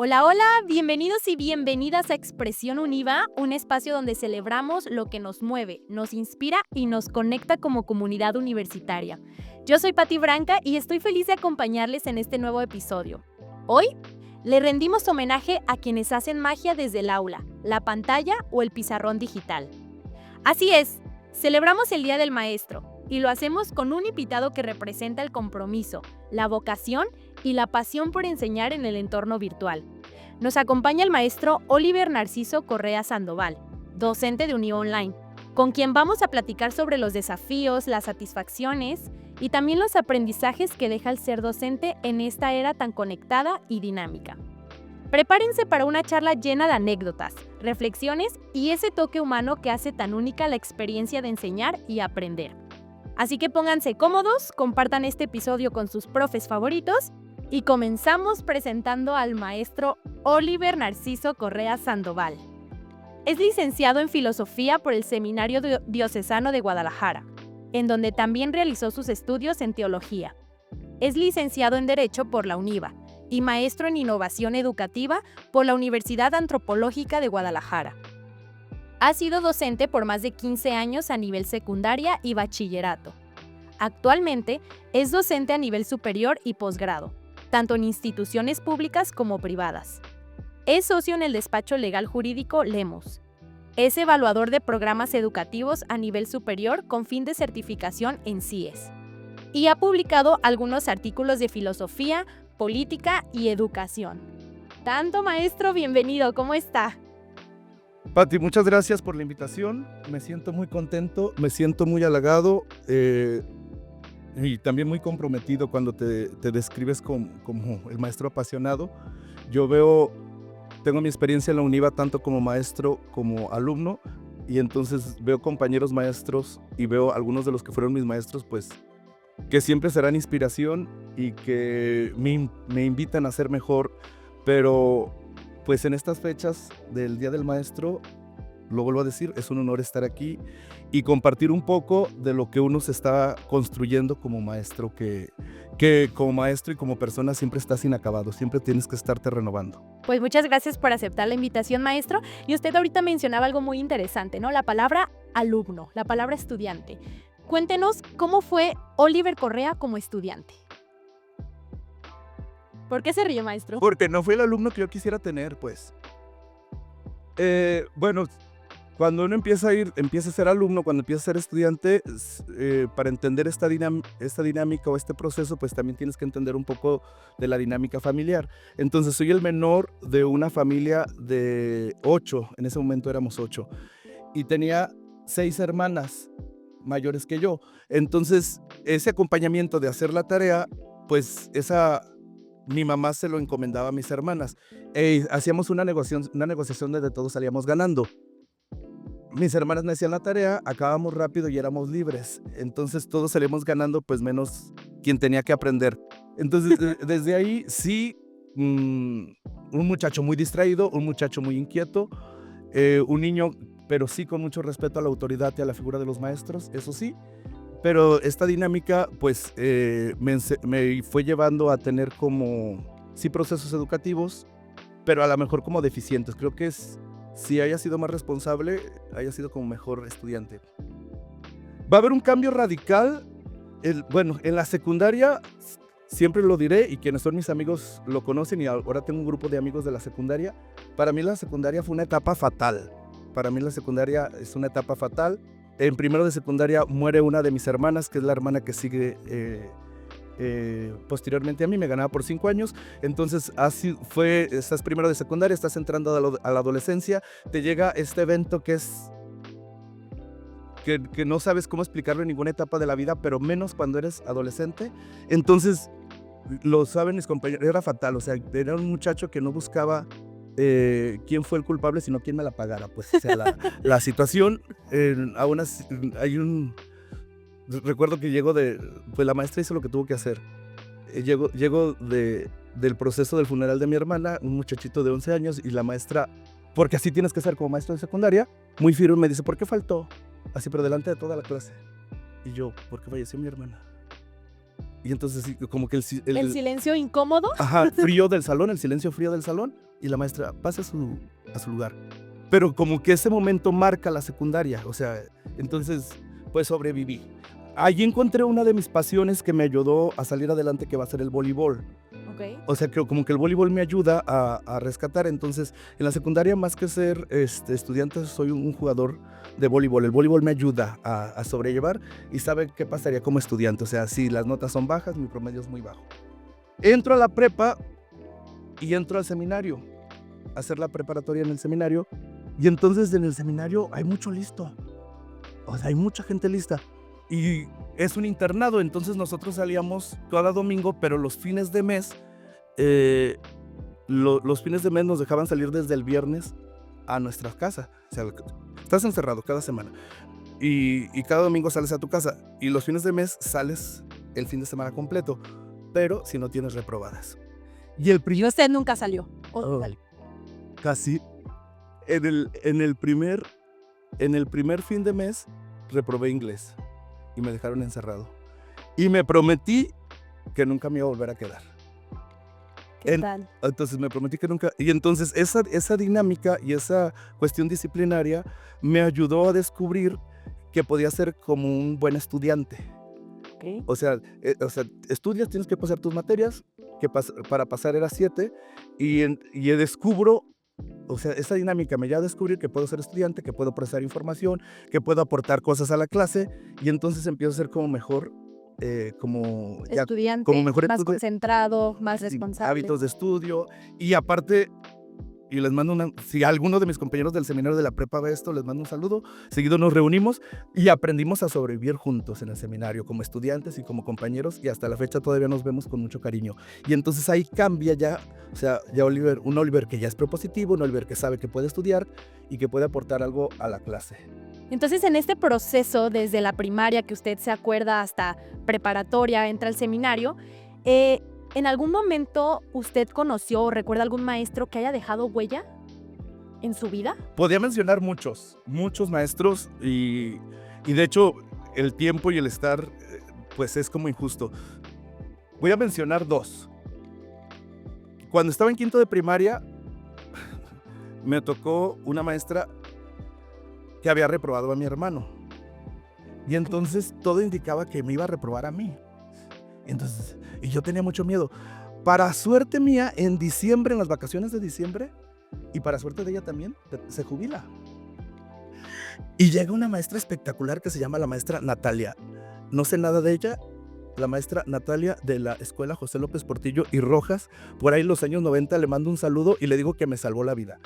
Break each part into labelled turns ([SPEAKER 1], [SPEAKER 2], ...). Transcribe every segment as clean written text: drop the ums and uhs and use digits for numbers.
[SPEAKER 1] Hola, hola, bienvenidos y bienvenidas a Expresión Univa, un espacio donde celebramos lo que nos mueve, nos inspira y nos conecta como comunidad universitaria. Yo soy Pati Branca y estoy feliz de acompañarles en este nuevo episodio. Hoy le rendimos homenaje a quienes hacen magia desde el aula, la pantalla o el pizarrón digital. Así es, celebramos el Día del Maestro y lo hacemos con un invitado que representa el compromiso, la vocación y la pasión por enseñar en el entorno virtual. Nos acompaña el maestro Oliver Narciso Correa Sandoval, docente de Univa Online, con quien vamos a platicar sobre los desafíos, las satisfacciones y también los aprendizajes que deja el ser docente en esta era tan conectada y dinámica. Prepárense para una charla llena de anécdotas, reflexiones y ese toque humano que hace tan única la experiencia de enseñar y aprender. Así que pónganse cómodos, compartan este episodio con sus profes favoritos y comenzamos presentando al maestro Oliver Narciso Correa Sandoval. Es licenciado en Filosofía por el Seminario Diocesano de Guadalajara, en donde también realizó sus estudios en Teología. Es licenciado en Derecho por la UNIVA y maestro en Innovación Educativa por la Universidad Antropológica de Guadalajara. Ha sido docente por más de 15 años a nivel secundaria y bachillerato. Actualmente es docente a nivel superior y posgrado, tanto en instituciones públicas como privadas. Es socio en el despacho legal jurídico Lemos. Es evaluador de programas educativos a nivel superior con fin de certificación en CIES. Y ha publicado algunos artículos de filosofía, política y educación. Tanto maestro, bienvenido, ¿cómo está?
[SPEAKER 2] Pati, muchas gracias por la invitación. Me siento muy contento, me siento muy halagado y también muy comprometido cuando te describes como el maestro apasionado. Tengo mi experiencia en la UNIVA tanto como maestro como alumno, y entonces veo compañeros maestros y veo algunos de los que fueron mis maestros, pues, que siempre serán inspiración y que me invitan a ser mejor, pero pues en estas fechas del Día del Maestro, lo vuelvo a decir, es un honor estar aquí y compartir un poco de lo que uno se está construyendo como maestro, que como maestro y como persona siempre estás inacabado, siempre tienes que estarte renovando.
[SPEAKER 1] Pues muchas gracias por aceptar la invitación, maestro. Y usted ahorita mencionaba algo muy interesante, ¿no? La palabra alumno, la palabra estudiante. Cuéntenos cómo fue Oliver Correa como estudiante. ¿Por qué se ríe, maestro?
[SPEAKER 2] Porque no fue el alumno que yo quisiera tener, pues. Bueno, cuando uno empieza a ser alumno, cuando empieza a ser estudiante, para entender esta dinámica o este proceso, pues también tienes que entender un poco de la dinámica familiar. Entonces, soy el menor de una familia de 8, en ese momento éramos 8, y tenía 6 hermanas mayores que yo. Entonces, ese acompañamiento de hacer la tarea, pues mi mamá se lo encomendaba a mis hermanas. Hacíamos una negociación donde todos salíamos ganando. Mis hermanas me hacían la tarea, acabábamos rápido y éramos libres. Entonces todos salíamos ganando, pues menos quien tenía que aprender. Entonces desde ahí sí, un muchacho muy distraído, un muchacho muy inquieto, un niño, pero sí con mucho respeto a la autoridad y a la figura de los maestros, eso sí. Pero esta dinámica pues me fue llevando a tener como, sí, procesos educativos, pero a lo mejor como deficientes. Creo que si haya sido más responsable, haya sido como mejor estudiante. Va a haber un cambio radical. En la secundaria, siempre lo diré, y quienes son mis amigos lo conocen, y ahora tengo un grupo de amigos de la secundaria. Para mí la secundaria fue una etapa fatal. Para mí la secundaria es una etapa fatal. En primero de secundaria muere una de mis hermanas, que es la hermana que sigue posteriormente a mí, me ganaba por 5 años. Entonces estás primero de secundaria, estás entrando a la adolescencia, te llega este evento que no sabes cómo explicarlo en ninguna etapa de la vida, pero menos cuando eres adolescente. Entonces, lo saben mis compañeros, era fatal. O sea, era un muchacho que no buscaba quién fue el culpable, sino quién me la pagara. Pues, o sea, la situación, aún así, recuerdo que pues la maestra hizo lo que tuvo que hacer. Llego del proceso del funeral de mi hermana, un muchachito de 11 años, y la maestra, porque así tienes que ser como maestro de secundaria, muy firme me dice, ¿por qué faltó? Así, pero delante de toda la clase. Y yo, ¿por qué falleció mi hermana? Y entonces sí, como que
[SPEAKER 1] El silencio incómodo.
[SPEAKER 2] ajá, frío del salón, el silencio frío del salón, y la maestra pasa a su lugar. Pero como que ese momento marca la secundaria, o sea, entonces pues sobreviví. Allí encontré una de mis pasiones que me ayudó a salir adelante, que va a ser el voleibol.
[SPEAKER 1] Ok.
[SPEAKER 2] O sea, que como que el voleibol me ayuda a rescatar. Entonces, en la secundaria, más que ser estudiante, soy un jugador de voleibol. El voleibol me ayuda a sobrellevar y sabe qué pasaría como estudiante. O sea, si las notas son bajas, mi promedio es muy bajo. Entro a la prepa y entro al seminario, a hacer la preparatoria en el seminario. Y entonces en el seminario hay mucho listo. O sea, hay mucha gente lista. Y es un internado, entonces nosotros salíamos cada domingo, pero los fines de mes, los fines de mes nos dejaban salir desde el viernes a nuestra casa. O sea, estás encerrado cada semana y cada domingo sales a tu casa y los fines de mes sales el fin de semana completo, pero si no tienes reprobadas. Y el
[SPEAKER 1] Y usted nunca salió.
[SPEAKER 2] casi en el primer fin de mes reprobé inglés y me dejaron encerrado. Y me prometí que nunca me iba a volver a quedar.
[SPEAKER 1] ¿Qué tal?
[SPEAKER 2] Entonces me prometí que nunca... Y entonces esa dinámica y esa cuestión disciplinaria me ayudó a descubrir que podía ser como un buen estudiante.
[SPEAKER 1] Okay.
[SPEAKER 2] O sea, estudias, tienes que pasar tus materias, que para pasar era 7, y descubro, o sea, esa dinámica me lleva a descubrir que puedo ser estudiante, que puedo procesar información, que puedo aportar cosas a la clase, y entonces empiezo a ser como mejor,
[SPEAKER 1] estudiante,
[SPEAKER 2] como mejor
[SPEAKER 1] más
[SPEAKER 2] estudiante,
[SPEAKER 1] concentrado, más responsable.
[SPEAKER 2] hábitos de estudio, y aparte... Y les mando si alguno de mis compañeros del seminario de la prepa ve esto, les mando un saludo. Seguido nos reunimos y aprendimos a sobrevivir juntos en el seminario, como estudiantes y como compañeros, y hasta la fecha todavía nos vemos con mucho cariño. Y entonces ahí cambia ya, o sea, ya un Oliver que ya es propositivo, un Oliver que sabe que puede estudiar y que puede aportar algo a la clase.
[SPEAKER 1] Entonces, en este proceso, desde la primaria, que usted se acuerda, hasta preparatoria, entra al seminario, ¿en algún momento usted conoció o recuerda algún maestro que haya dejado huella en su vida?
[SPEAKER 2] Podría mencionar muchos maestros y de hecho el tiempo y el estar pues es como injusto. Voy a mencionar 2. Cuando estaba en quinto de primaria me tocó una maestra que había reprobado a mi hermano y entonces todo indicaba que me iba a reprobar a mí. Entonces, y yo tenía mucho miedo. Para suerte mía, en diciembre, en las vacaciones de diciembre, y para suerte de ella también, se jubila. Y llega una maestra espectacular que se llama la maestra Natalia. No sé nada de ella. La maestra Natalia de la escuela José López Portillo y Rojas, por ahí en los años 90, le mando un saludo y le digo que me salvó la vida.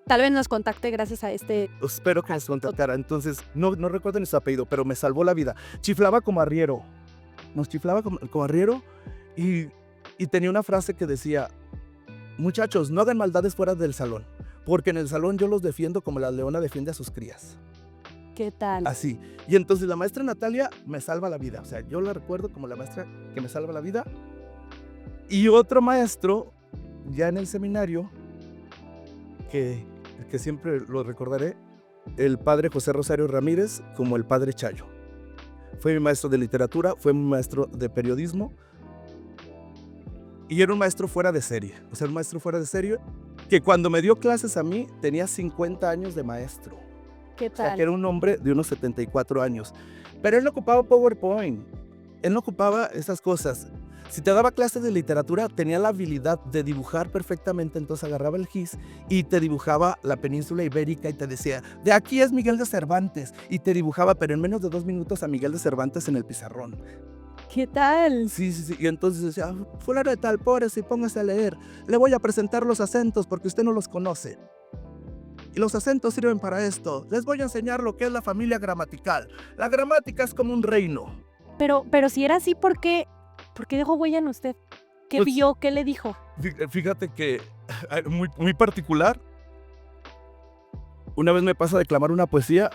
[SPEAKER 1] Tal vez nos contacte gracias a este...
[SPEAKER 2] Espero que nos contactara. Entonces, no recuerdo ni su apellido, pero me salvó la vida. Chiflaba como arriero. Nos chiflaba como arriero y tenía una frase que decía: muchachos, no hagan maldades fuera del salón, porque en el salón yo los defiendo como la leona defiende a sus crías.
[SPEAKER 1] ¿Qué tal?
[SPEAKER 2] Así. Y entonces la maestra Natalia me salva la vida. O sea, yo la recuerdo como la maestra que me salva la vida. Y otro maestro, ya en el seminario, que siempre lo recordaré, el padre José Rosario Ramírez, como el padre Chayo. Fue mi maestro de literatura, fue mi maestro de periodismo. Y era un maestro fuera de serie. O sea, un maestro fuera de serie que cuando me dio clases a mí tenía 50 años de maestro.
[SPEAKER 1] ¿Qué tal?
[SPEAKER 2] O sea, que era un hombre de unos 74 años. Pero él no ocupaba PowerPoint. Él no ocupaba esas cosas. Si te daba clases de literatura, tenía la habilidad de dibujar perfectamente. Entonces agarraba el gis y te dibujaba la península ibérica y te decía: de aquí es Miguel de Cervantes. Y te dibujaba, pero en menos de 2 minutos, a Miguel de Cervantes en el pizarrón.
[SPEAKER 1] ¿Qué tal?
[SPEAKER 2] Sí. Y entonces decía: fulano de tal, pórese y póngase a leer. Le voy a presentar los acentos porque usted no los conoce. Y los acentos sirven para esto. Les voy a enseñar lo que es la familia gramatical. La gramática es como un reino.
[SPEAKER 1] Pero si era así, ¿por qué dejó huella en usted? ¿Qué
[SPEAKER 2] Pues,
[SPEAKER 1] vio? ¿Qué le dijo?
[SPEAKER 2] Fíjate que muy particular. Una vez me pasa a declamar una poesía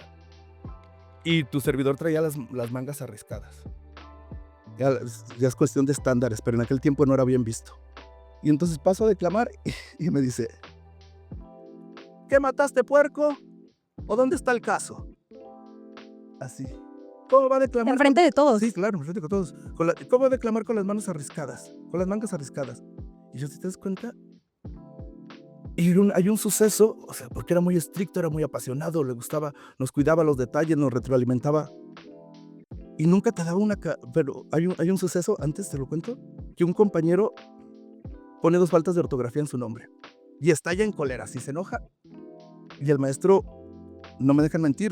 [SPEAKER 2] y tu servidor traía las mangas arriscadas. Ya es cuestión de estándares, pero en aquel tiempo no era bien visto. Y entonces paso a declamar y me dice: ¿qué mataste, puerco? ¿O dónde está el caso? Así. ¿Cómo va a declamar?
[SPEAKER 1] Enfrente de todos.
[SPEAKER 2] Sí, claro, enfrente de todos. ¿Cómo va a declamar con las manos arriscadas? Con las mangas arriscadas. Y yo, si te das cuenta, y hay un suceso, o sea, porque era muy estricto, era muy apasionado, le gustaba, nos cuidaba los detalles, nos retroalimentaba. Y nunca te daba pero hay un suceso, antes te lo cuento, que un compañero pone 2 faltas de ortografía en su nombre. Y estalla en cólera, si se enoja. Y el maestro, no me dejan mentir,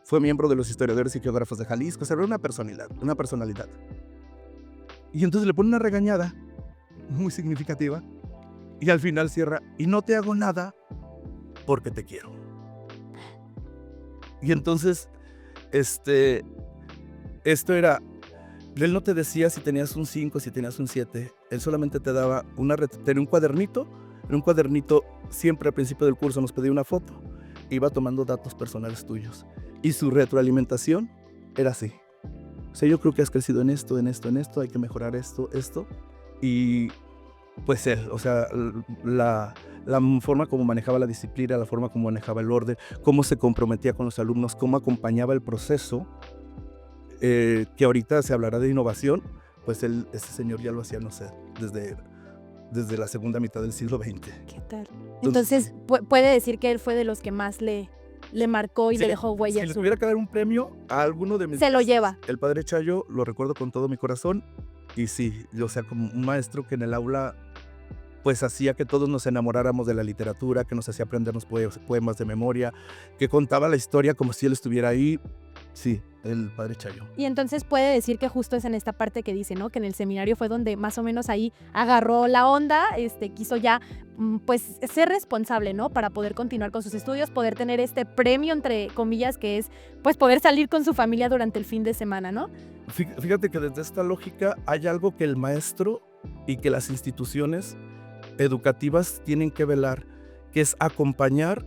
[SPEAKER 2] fue miembro de los historiadores y geógrafos de Jalisco, o sea, era una personalidad. Y entonces le pone una regañada muy significativa y al final cierra, y no te hago nada porque te quiero. Y entonces, esto era, él no te decía si tenías un 5, si tenías un 7, él solamente te daba tenía un cuadernito, en un cuadernito siempre al principio del curso nos pedía una foto, iba tomando datos personales tuyos y su retroalimentación era así. O sea, yo creo que has crecido en esto, hay que mejorar esto, y pues él, o sea, la forma como manejaba la disciplina, la forma como manejaba el orden, cómo se comprometía con los alumnos, cómo acompañaba el proceso, que ahorita se hablará de innovación, pues ese señor ya lo hacía, no sé, desde la segunda mitad del siglo XX.
[SPEAKER 1] ¿Qué tal? Entonces, puede decir que él fue de los que más le marcó y le dejó huella.
[SPEAKER 2] Si le tuviera que dar un premio a alguno de mis...
[SPEAKER 1] Se lo lleva.
[SPEAKER 2] El padre Chayo, lo recuerdo con todo mi corazón, y sí, o sea, como un maestro que en el aula pues hacía que todos nos enamoráramos de la literatura, que nos hacía aprendernos poemas de memoria, que contaba la historia como si él estuviera ahí. Sí, el padre Chayo.
[SPEAKER 1] Y entonces puede decir que justo es en esta parte que dice, ¿no? Que en el seminario fue donde más o menos ahí agarró la onda, quiso ya pues ser responsable, ¿no? Para poder continuar con sus estudios, poder tener este premio, entre comillas, que es pues poder salir con su familia durante el fin de semana, ¿no?
[SPEAKER 2] Fíjate que desde esta lógica hay algo que el maestro y que las instituciones educativas tienen que velar, que es acompañar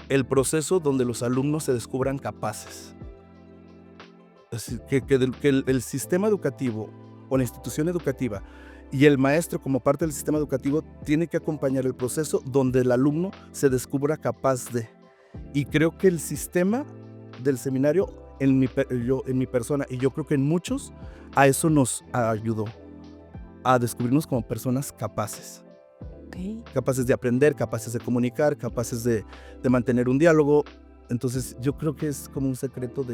[SPEAKER 2] el proceso donde los alumnos se descubran capaces. Así que el sistema educativo o la institución educativa y el maestro como parte del sistema educativo tiene que acompañar el proceso donde el alumno se descubra capaz de. Y creo que el sistema del seminario, en mi persona, y yo creo que en muchos, a eso nos ayudó, a descubrirnos como personas capaces.
[SPEAKER 1] Okay.
[SPEAKER 2] Capaces de aprender, capaces de comunicar, capaces de mantener un diálogo. Entonces yo creo que es como un secreto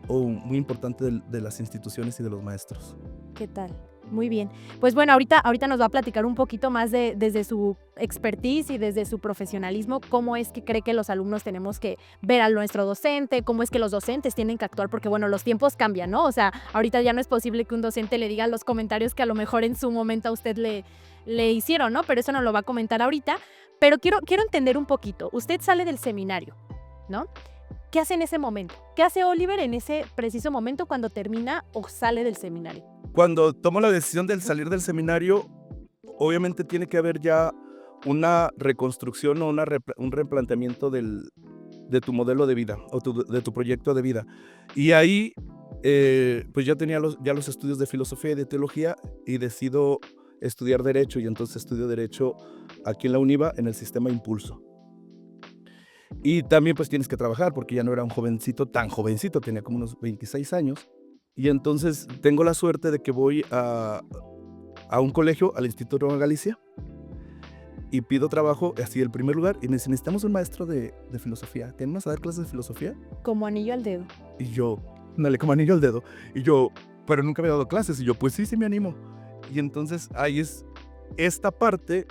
[SPEAKER 2] muy importante de las instituciones y de los maestros.
[SPEAKER 1] ¿Qué tal? Muy bien. Pues bueno, ahorita nos va a platicar un poquito más desde su expertise y desde su profesionalismo, cómo es que cree que los alumnos tenemos que ver a nuestro docente, cómo es que los docentes tienen que actuar, porque bueno, los tiempos cambian, ¿no? O sea, ahorita ya no es posible que un docente le diga los comentarios que a lo mejor en su momento a usted le hicieron, ¿no? Pero eso nos lo va a comentar ahorita. Pero quiero entender un poquito. Usted sale del seminario, ¿no? ¿Qué hace en ese momento? ¿Qué hace Oliver en ese preciso momento cuando termina o sale del seminario?
[SPEAKER 2] Cuando tomo la decisión de salir del seminario, obviamente tiene que haber ya una reconstrucción o un replanteamiento de tu modelo de vida o de tu proyecto de vida. Y ahí, pues ya tenía los estudios de filosofía y de teología y decido estudiar Derecho, y entonces estudio Derecho aquí en la UNIVA en el sistema Impulso. Y también pues tienes que trabajar porque ya no era un jovencito, tan jovencito, tenía como unos 26 años. Y entonces tengo la suerte de que voy a un colegio, al Instituto Nueva Galicia, y pido trabajo, así el primer lugar, y me dicen, necesitamos un maestro de filosofía. ¿Tenemos a dar clases de filosofía?
[SPEAKER 1] Como anillo al dedo.
[SPEAKER 2] Y yo, dale, como anillo al dedo. Y yo, pero nunca había dado clases. Y yo, pues sí me animo. Y entonces ahí es esta parte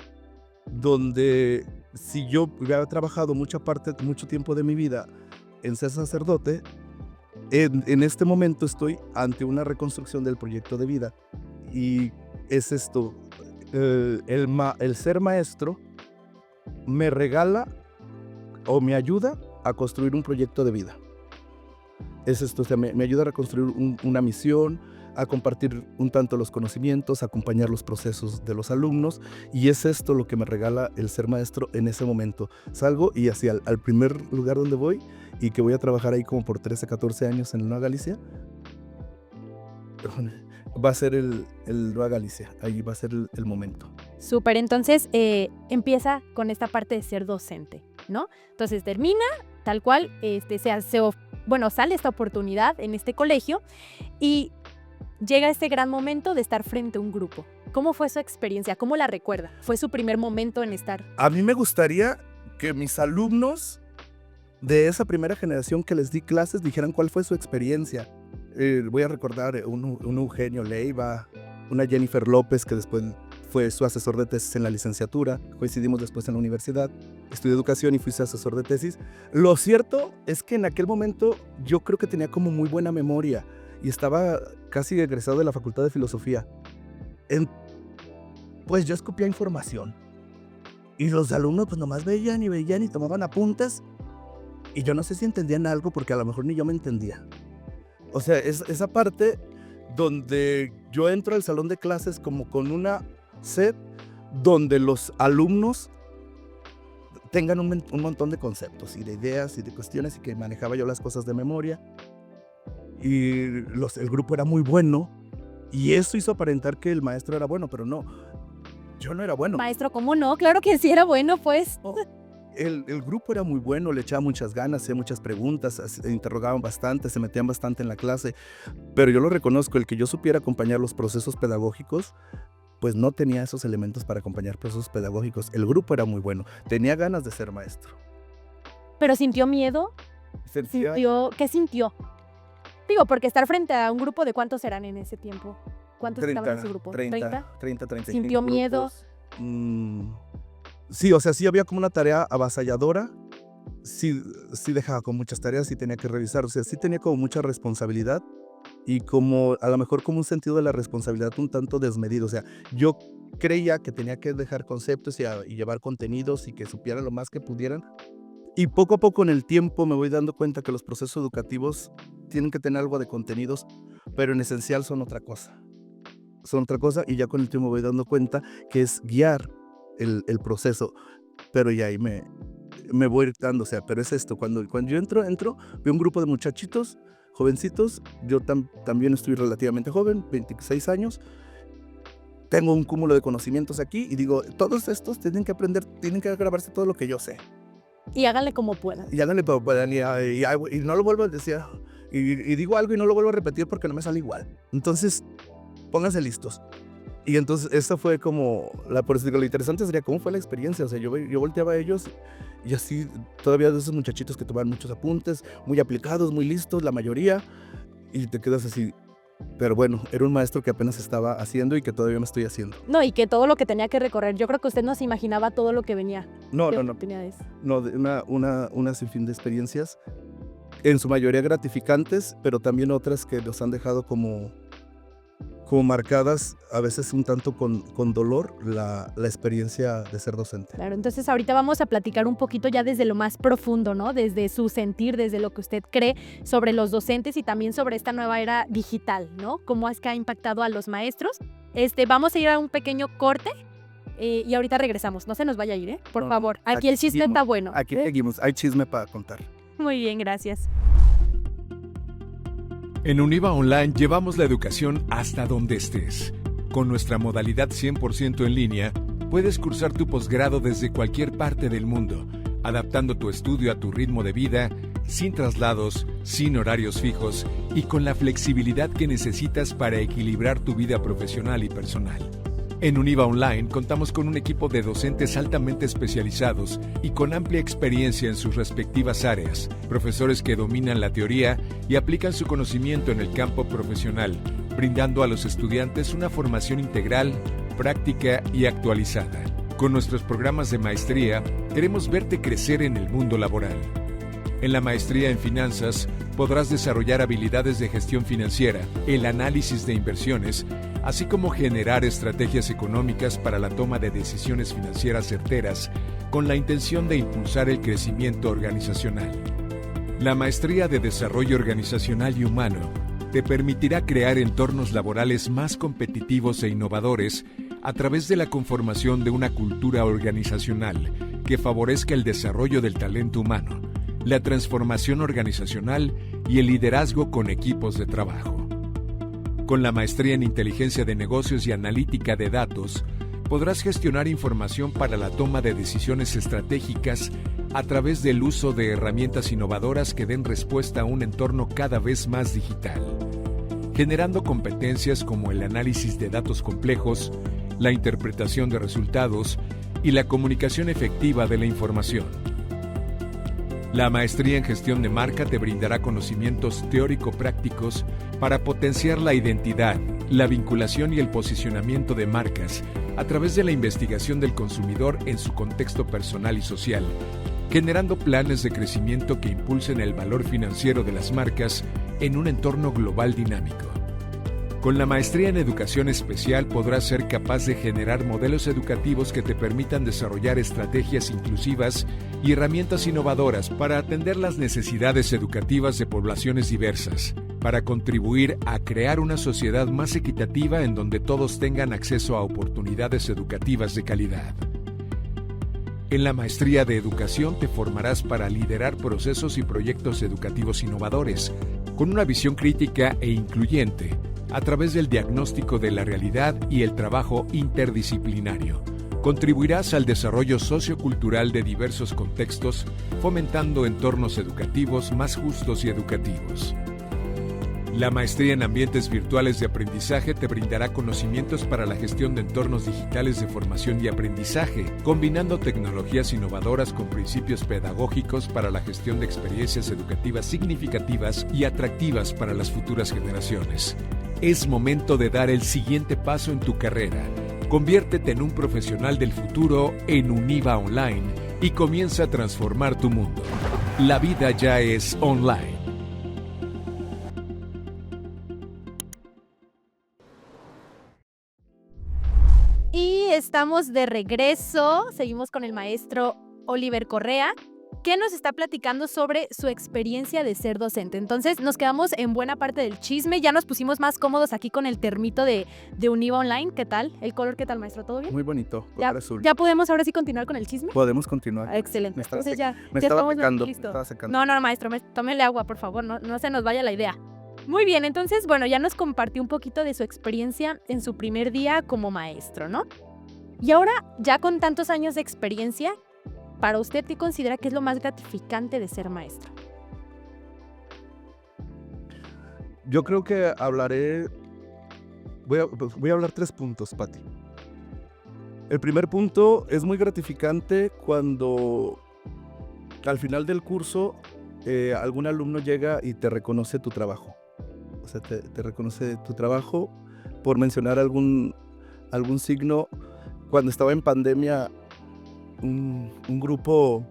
[SPEAKER 2] donde si yo hubiera trabajado mucho tiempo de mi vida en ser sacerdote, en este momento estoy ante una reconstrucción del proyecto de vida. Y es esto, el ser maestro me regala o me ayuda a construir un proyecto de vida. Es esto, o sea, me ayuda a reconstruir una misión, a compartir un tanto los conocimientos, a acompañar los procesos de los alumnos, y es esto lo que me regala el ser maestro en ese momento. Salgo y hacia al primer lugar donde voy, y que voy a trabajar ahí como por 13, 14 años en Nueva Galicia, va a ser el Nueva Galicia, ahí va a ser el momento.
[SPEAKER 1] Súper, entonces empieza con esta parte de ser docente, ¿no? Entonces termina tal cual, sale esta oportunidad en este colegio y llega este gran momento de estar frente a un grupo. ¿Cómo fue su experiencia? ¿Cómo la recuerda? ¿Fue su primer momento en estar?
[SPEAKER 2] A mí me gustaría que mis alumnos de esa primera generación que les di clases dijeran cuál fue su experiencia. Voy a recordar un Eugenio Leiva, una Jennifer López, que después fue su asesor de tesis en la licenciatura. Coincidimos después en la universidad. Estudié educación y fui su asesor de tesis. Lo cierto es que en aquel momento yo creo que tenía como muy buena memoria y estaba casi egresado de la Facultad de Filosofía. Pues yo escupía información. Y los alumnos pues nomás veían y tomaban apuntes. Y yo no sé si entendían algo porque a lo mejor ni yo me entendía. O sea, esa parte donde yo entro al salón de clases como con una sed donde los alumnos tengan un montón de conceptos y de ideas y de cuestiones y que manejaba yo las cosas de memoria. Y el grupo era muy bueno y eso hizo aparentar que el maestro era bueno, pero no, yo no era bueno.
[SPEAKER 1] Maestro, ¿cómo no? Claro que sí era bueno, pues.
[SPEAKER 2] El grupo era muy bueno, le echaba muchas ganas, hacía muchas preguntas, interrogaban bastante, se metían bastante en la clase, pero yo lo reconozco, el que yo supiera acompañar los procesos pedagógicos, pues no tenía esos elementos para acompañar procesos pedagógicos. El grupo era muy bueno, tenía ganas de ser maestro.
[SPEAKER 1] ¿Pero sintió miedo? ¿Qué sintió? Digo, porque estar frente a un grupo de ¿cuántos eran en ese tiempo? ¿Cuántos estaban en su grupo?
[SPEAKER 2] 30, 35.
[SPEAKER 1] ¿Sintió miedo?
[SPEAKER 2] Sí, o sea, sí había como una tarea avasalladora, sí dejaba con muchas tareas y tenía que revisar, o sea, sí tenía como mucha responsabilidad y como a lo mejor como un sentido de la responsabilidad un tanto desmedido, o sea, yo creía que tenía que dejar conceptos y llevar contenidos y que supieran lo más que pudieran y poco a poco en el tiempo me voy dando cuenta que los procesos educativos tienen que tener algo de contenidos, pero en esencial son otra cosa y ya con el tiempo me voy dando cuenta que es guiar el proceso, pero ya ahí me voy dando, o sea, pero es esto, cuando yo entro, veo un grupo de muchachitos, jovencitos, yo también estoy relativamente joven, 26 años, tengo un cúmulo de conocimientos aquí y digo, todos estos tienen que aprender, tienen que grabarse todo lo que yo sé.
[SPEAKER 1] Y háganle como puedan.
[SPEAKER 2] Y háganle como puedan, y no lo vuelvo a decir, y digo algo y no lo vuelvo a repetir porque no me sale igual. Entonces, pónganse listos. Y entonces esa fue como, por eso digo, lo interesante sería cómo fue la experiencia, o sea, yo volteaba a ellos y así, todavía de esos muchachitos que tomaban muchos apuntes, muy aplicados, muy listos, la mayoría, y te quedas así, pero bueno, era un maestro que apenas estaba haciendo y que todavía me estoy haciendo.
[SPEAKER 1] No, y que todo lo que tenía que recorrer, yo creo que usted no se imaginaba todo lo que venía.
[SPEAKER 2] No, una sinfín de experiencias, en su mayoría gratificantes, pero también otras que nos han dejado como marcadas, a veces un tanto con dolor, la experiencia de ser docente.
[SPEAKER 1] Claro, entonces ahorita vamos a platicar un poquito ya desde lo más profundo, ¿no? Desde su sentir, desde lo que usted cree sobre los docentes y también sobre esta nueva era digital, ¿no? Cómo es que ha impactado a los maestros. Vamos a ir a un pequeño corte y ahorita regresamos. No se nos vaya a ir, por favor. Aquí el chisme está bueno.
[SPEAKER 2] Aquí seguimos, hay chisme para contar.
[SPEAKER 1] Muy bien, gracias.
[SPEAKER 3] En Univa Online llevamos la educación hasta donde estés. Con nuestra modalidad 100% en línea, puedes cursar tu posgrado desde cualquier parte del mundo, adaptando tu estudio a tu ritmo de vida, sin traslados, sin horarios fijos y con la flexibilidad que necesitas para equilibrar tu vida profesional y personal. En Univa Online contamos con un equipo de docentes altamente especializados y con amplia experiencia en sus respectivas áreas, profesores que dominan la teoría y aplican su conocimiento en el campo profesional, brindando a los estudiantes una formación integral, práctica y actualizada. Con nuestros programas de maestría, queremos verte crecer en el mundo laboral. En la maestría en finanzas, podrás desarrollar habilidades de gestión financiera, el análisis de inversiones, así como generar estrategias económicas para la toma de decisiones financieras certeras, con la intención de impulsar el crecimiento organizacional. La maestría de Desarrollo Organizacional y Humano te permitirá crear entornos laborales más competitivos e innovadores a través de la conformación de una cultura organizacional que favorezca el desarrollo del talento humano, la transformación organizacional y el liderazgo con equipos de trabajo. Con la maestría en Inteligencia de Negocios y Analítica de Datos, podrás gestionar información para la toma de decisiones estratégicas a través del uso de herramientas innovadoras que den respuesta a un entorno cada vez más digital, generando competencias como el análisis de datos complejos, la interpretación de resultados y la comunicación efectiva de la información. La maestría en gestión de marca te brindará conocimientos teórico-prácticos para potenciar la identidad, la vinculación y el posicionamiento de marcas a través de la investigación del consumidor en su contexto personal y social, generando planes de crecimiento que impulsen el valor financiero de las marcas en un entorno global dinámico. Con la maestría en educación especial podrás ser capaz de generar modelos educativos que te permitan desarrollar estrategias inclusivas y herramientas innovadoras para atender las necesidades educativas de poblaciones diversas, para contribuir a crear una sociedad más equitativa en donde todos tengan acceso a oportunidades educativas de calidad. En la maestría de educación te formarás para liderar procesos y proyectos educativos innovadores, con una visión crítica e incluyente, a través del diagnóstico de la realidad y el trabajo interdisciplinario. Contribuirás al desarrollo sociocultural de diversos contextos, fomentando entornos educativos más justos y educativos. La maestría en ambientes virtuales de aprendizaje te brindará conocimientos para la gestión de entornos digitales de formación y aprendizaje, combinando tecnologías innovadoras con principios pedagógicos para la gestión de experiencias educativas significativas y atractivas para las futuras generaciones. Es momento de dar el siguiente paso en tu carrera. Conviértete en un profesional del futuro en Univa Online y comienza a transformar tu mundo. La vida ya es online.
[SPEAKER 1] Y estamos de regreso, seguimos con el maestro Oliver Correa, que nos está platicando sobre su experiencia de ser docente. Entonces nos quedamos en buena parte del chisme, ya nos pusimos más cómodos aquí con el termito de Univa Online. ¿Qué tal? ¿El color qué tal, maestro? ¿Todo bien?
[SPEAKER 2] Muy bonito,
[SPEAKER 1] ¿Ya,
[SPEAKER 2] color azul.
[SPEAKER 1] ¿Ya podemos ahora sí continuar con el chisme?
[SPEAKER 2] Podemos continuar.
[SPEAKER 1] Excelente.
[SPEAKER 2] Me estaba
[SPEAKER 1] Entonces ya
[SPEAKER 2] estaba
[SPEAKER 1] estamos
[SPEAKER 2] secando,
[SPEAKER 1] listos.
[SPEAKER 2] me estaba secando.
[SPEAKER 1] No, maestro, tómele agua, por favor, no se nos vaya la idea. Muy bien, entonces, bueno, ya nos compartió un poquito de su experiencia en su primer día como maestro, ¿no? Y ahora, ya con tantos años de experiencia, para usted, ¿qué considera que es lo más gratificante de ser maestro?
[SPEAKER 2] Yo creo que voy a hablar 3 puntos, Pati. El primer punto es muy gratificante cuando al final del curso algún alumno llega y te reconoce tu trabajo. O sea, te reconoce tu trabajo. Por mencionar algún signo, cuando estaba en pandemia, un grupo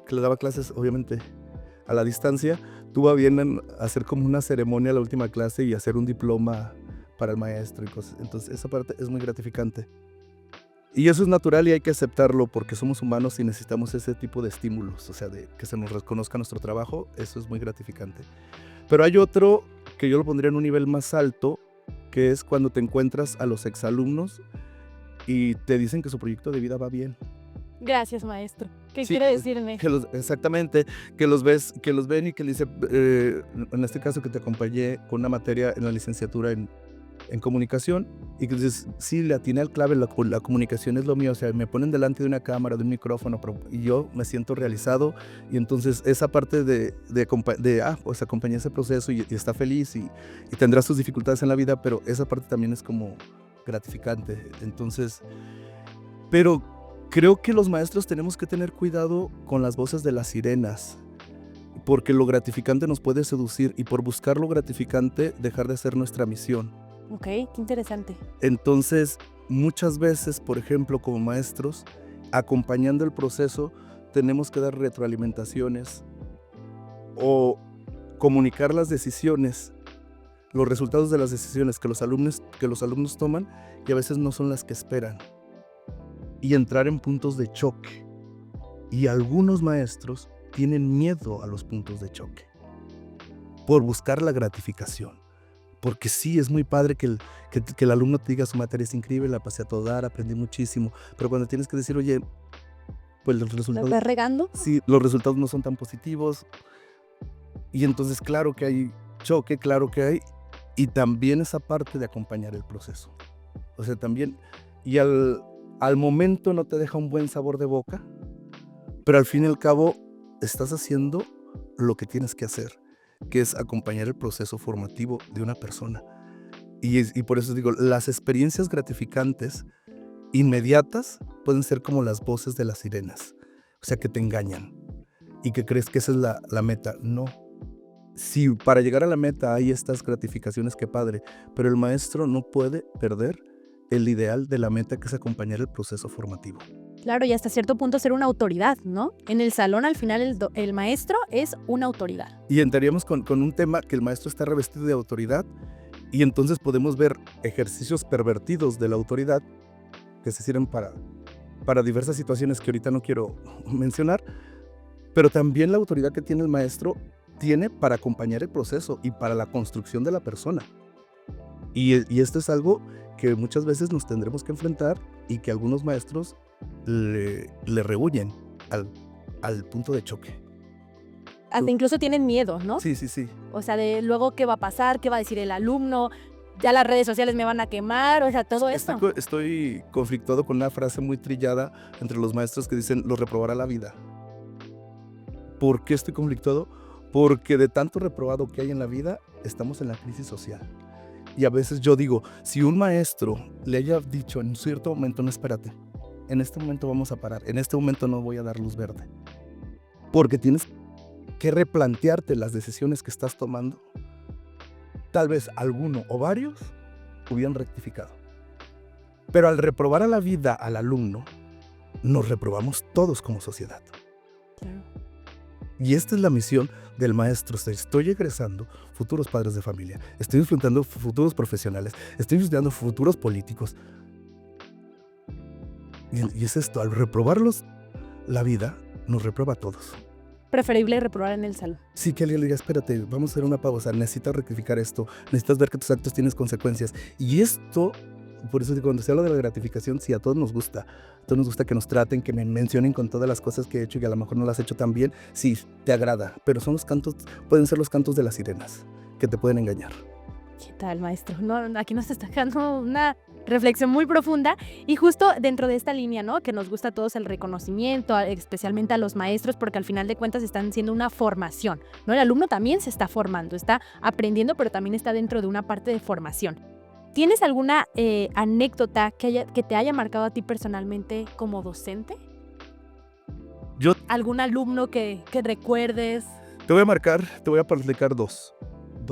[SPEAKER 2] que le daba clases, obviamente, a la distancia, tuvo a bien hacer como una ceremonia a la última clase y hacer un diploma para el maestro y cosas. Entonces, esa parte es muy gratificante. Y eso es natural y hay que aceptarlo porque somos humanos y necesitamos ese tipo de estímulos, o sea, de que se nos reconozca nuestro trabajo, eso es muy gratificante. Pero hay otro que yo lo pondría en un nivel más alto, que es cuando te encuentras a los exalumnos y te dicen que su proyecto de vida va bien.
[SPEAKER 1] Gracias, maestro. ¿Qué
[SPEAKER 2] Sí,
[SPEAKER 1] quiere decirme?
[SPEAKER 2] Exactamente, que los ven y que le dice, en este caso que te acompañé con una materia en la licenciatura en comunicación, y que dices, sí, le atiné al clave, la comunicación es lo mío, o sea, me ponen delante de una cámara, de un micrófono, y yo me siento realizado, y entonces esa parte pues acompañé ese proceso y está feliz y tendrá sus dificultades en la vida, pero esa parte también es como gratificante. Entonces, pero creo que los maestros tenemos que tener cuidado con las voces de las sirenas, porque lo gratificante nos puede seducir y por buscar lo gratificante dejar de ser nuestra misión.
[SPEAKER 1] Ok, qué interesante.
[SPEAKER 2] Entonces, muchas veces, por ejemplo, como maestros, acompañando el proceso, tenemos que dar retroalimentaciones o comunicar las decisiones, los resultados de las decisiones que los alumnos toman y a veces no son las que esperan. Y entrar en puntos de choque. Y algunos maestros tienen miedo a los puntos de choque por buscar la gratificación. Porque sí, es muy padre que el alumno te diga su materia es increíble, la pasé a todo dar, aprendí muchísimo. Pero cuando tienes que decir, oye, pues los resultados...
[SPEAKER 1] ¿Lo estás regando?
[SPEAKER 2] Sí, los resultados no son tan positivos. Y entonces claro que hay choque, claro que hay. Y también esa parte de acompañar el proceso. O sea, también... Y al momento no te deja un buen sabor de boca, pero al fin y al cabo estás haciendo lo que tienes que hacer, que es acompañar el proceso formativo de una persona. Y por eso digo, las experiencias gratificantes inmediatas pueden ser como las voces de las sirenas, o sea, que te engañan y que crees que esa es la meta. No. Si para llegar a la meta hay estas gratificaciones, qué padre, pero el maestro no puede perder el ideal de la meta, que es acompañar el proceso formativo.
[SPEAKER 1] Claro, y hasta cierto punto ser una autoridad, ¿no? En el salón al final el maestro es una autoridad.
[SPEAKER 2] Y entraríamos con un tema que el maestro está revestido de autoridad, y entonces podemos ver ejercicios pervertidos de la autoridad que se sirven para diversas situaciones que ahorita no quiero mencionar, pero también la autoridad que tiene el maestro tiene para acompañar el proceso y para la construcción de la persona. Y esto es algo que muchas veces nos tendremos que enfrentar y que algunos maestros le rehuyen al punto de choque.
[SPEAKER 1] Hasta incluso tienen miedo, ¿no?
[SPEAKER 2] Sí, sí, sí.
[SPEAKER 1] O sea, de luego qué va a pasar, qué va a decir el alumno, ya las redes sociales me van a quemar, o sea, todo eso.
[SPEAKER 2] Estoy conflictuado con una frase muy trillada entre los maestros que dicen, lo reprobará la vida. ¿Por qué estoy conflictuado? Porque de tanto reprobado que hay en la vida, estamos en la crisis social. Y a veces yo digo, si un maestro le haya dicho en un cierto momento, no, espérate, en este momento vamos a parar, en este momento no voy a dar luz verde, porque tienes que replantearte las decisiones que estás tomando, tal vez alguno o varios hubieran rectificado. Pero al reprobar a la vida al alumno, nos reprobamos todos como sociedad.
[SPEAKER 1] Claro.
[SPEAKER 2] Y esta es la misión del maestro. Estoy egresando futuros padres de familia, estoy enfrentando futuros profesionales, estoy estudiando futuros políticos. Y es esto, al reprobarlos la vida, nos reprueba a todos.
[SPEAKER 1] Preferible reprobar en el salón.
[SPEAKER 2] Sí, que alguien le diga, espérate, vamos a hacer una pausa, necesitas rectificar esto, necesitas ver que tus actos tienen consecuencias. Y esto, por eso cuando se habla de la gratificación, sí, a todos nos gusta que nos traten, que me mencionen con todas las cosas que he hecho y que a lo mejor no las he hecho tan bien, sí, te agrada, pero son los cantos, pueden ser los cantos de las sirenas, que te pueden engañar.
[SPEAKER 1] ¿Qué tal, maestro? No, aquí nos está dejando una reflexión muy profunda y justo dentro de esta línea, ¿no? Que nos gusta a todos el reconocimiento, especialmente a los maestros, porque al final de cuentas están haciendo una formación, ¿no? El alumno también se está formando, está aprendiendo, pero también está dentro de una parte de formación. ¿Tienes alguna anécdota que te haya marcado a ti personalmente como docente? ¿Algún alumno que recuerdes?
[SPEAKER 2] Te voy a platicar dos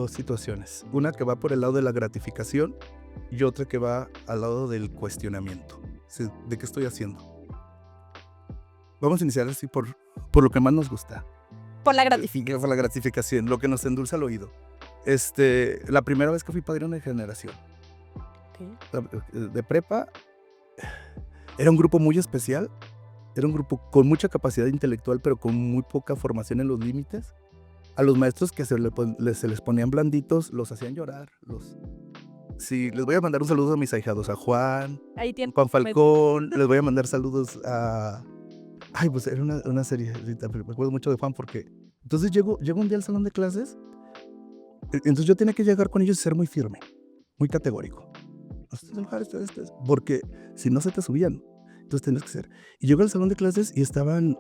[SPEAKER 2] situaciones. Una que va por el lado de la gratificación y otra que va al lado del cuestionamiento. ¿De qué estoy haciendo? Vamos a iniciar así por lo que más nos gusta.
[SPEAKER 1] Por la gratificación.
[SPEAKER 2] Por la gratificación, lo que nos endulza el oído. La primera vez que fui padrino de generación. De prepa, era un grupo muy especial, era un grupo con mucha capacidad intelectual, pero con muy poca formación en los límites. A los maestros que se les ponían blanditos, los hacían llorar. Sí, les voy a mandar un saludo a mis ahijados, a Juan Falcón, les voy a mandar saludos a... Ay, pues era una serie, me acuerdo mucho de Juan porque... Entonces llego un día al salón de clases, entonces yo tenía que llegar con ellos y ser muy firme, muy categórico. Porque si no se te subían, entonces tenías que ser. Y llego al salón de clases y estaban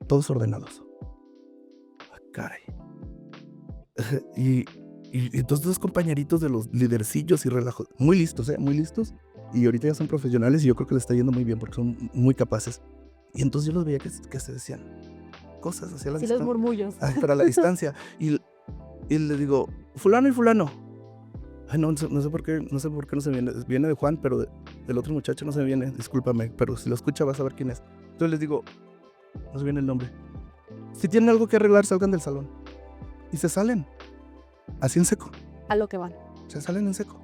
[SPEAKER 2] todos ordenados. Caray. Y entonces dos compañeritos de los lidercillos y relajos, muy listos, y ahorita ya son profesionales y yo creo que les está yendo muy bien porque son muy capaces. Y entonces yo los veía que se decían cosas hacia la distancia.
[SPEAKER 1] Sí, los murmullos.
[SPEAKER 2] Para la distancia. Y le digo, fulano y fulano. Ay, no sé por qué no se viene de Juan, pero del otro muchacho no se me viene, discúlpame, pero si lo escucha vas a ver quién es. Entonces les digo, no se viene el nombre. Si tienen algo que arreglar, salgan del salón. Y se salen. Así en seco.
[SPEAKER 1] A lo que van.
[SPEAKER 2] Se salen en seco.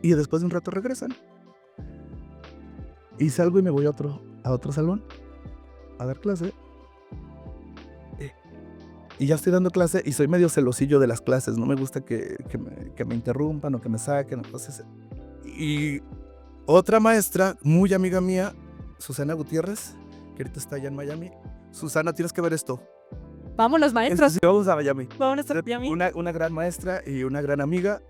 [SPEAKER 2] Y después de un rato regresan. Y salgo y me voy a otro salón a dar clase. Y ya estoy dando clase y soy medio celosillo de las clases. No me gusta que me interrumpan o que me saquen. Entonces, y otra maestra, muy amiga mía, Susana Gutiérrez, que ahorita está allá en Miami. Susana, tienes que ver esto.
[SPEAKER 1] Vámonos, maestros.
[SPEAKER 2] Sí, vamos a Miami.
[SPEAKER 1] Vámonos a Miami.
[SPEAKER 2] Una gran maestra y una gran amiga.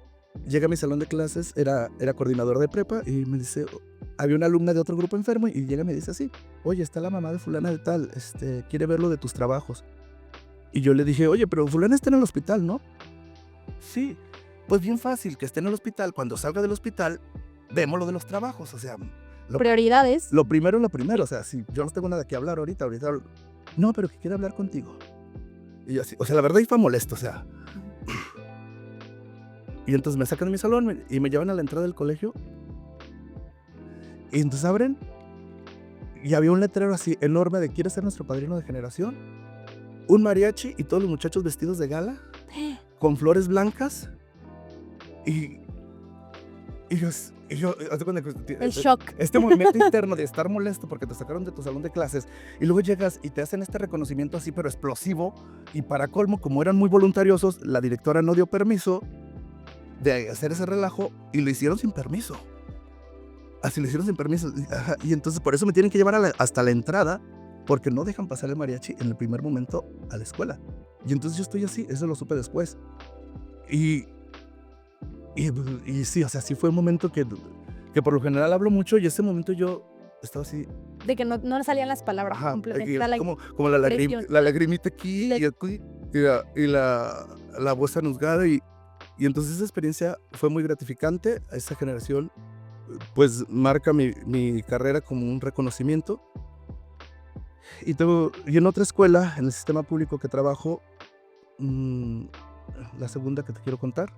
[SPEAKER 2] Llega a mi salón de clases, era coordinadora de prepa y me dice, había una alumna de otro grupo enfermo y llega y me dice así, oye, está la mamá de fulana de tal, quiere ver lo de tus trabajos. Y yo le dije, oye, pero fulana está en el hospital, ¿no? Sí, pues bien fácil, que esté en el hospital, cuando salga del hospital, vemos lo de los trabajos, o sea,
[SPEAKER 1] Prioridades.
[SPEAKER 2] lo primero, o sea, si yo no tengo nada que hablar ahorita, no, pero que quiere hablar contigo. Y yo así, o sea, la verdad iba molesto, o sea. Y entonces me sacan de mi salón y me llevan a la entrada del colegio. Y entonces abren y había un letrero así enorme de ¿quieres ser nuestro padrino de generación? Un mariachi y todos los muchachos vestidos de gala, con flores blancas. Y yo, haz de cuenta que
[SPEAKER 1] El shock.
[SPEAKER 2] este movimiento interno de estar molesto porque te sacaron de tu salón de clases y luego llegas y te hacen este reconocimiento así pero explosivo y para colmo, como eran muy voluntariosos, la directora no dio permiso de hacer ese relajo y lo hicieron sin permiso. Así lo hicieron sin permiso. Ajá, y entonces por eso me tienen que llevar hasta la entrada porque no dejan pasar el mariachi en el primer momento a la escuela. Y entonces yo estoy así, eso lo supe después. Y sí, o sea, sí fue un momento que por lo general hablo mucho y ese momento yo estaba así.
[SPEAKER 1] De que no salían las palabras.
[SPEAKER 2] Ajá,
[SPEAKER 1] Completamente.
[SPEAKER 2] como la lagrimita aquí y aquí y la voz anusgada y entonces esa experiencia fue muy gratificante. A esa generación pues marca mi carrera como un reconocimiento. Y en otra escuela, en el sistema público que trabajo, la segunda que te quiero contar,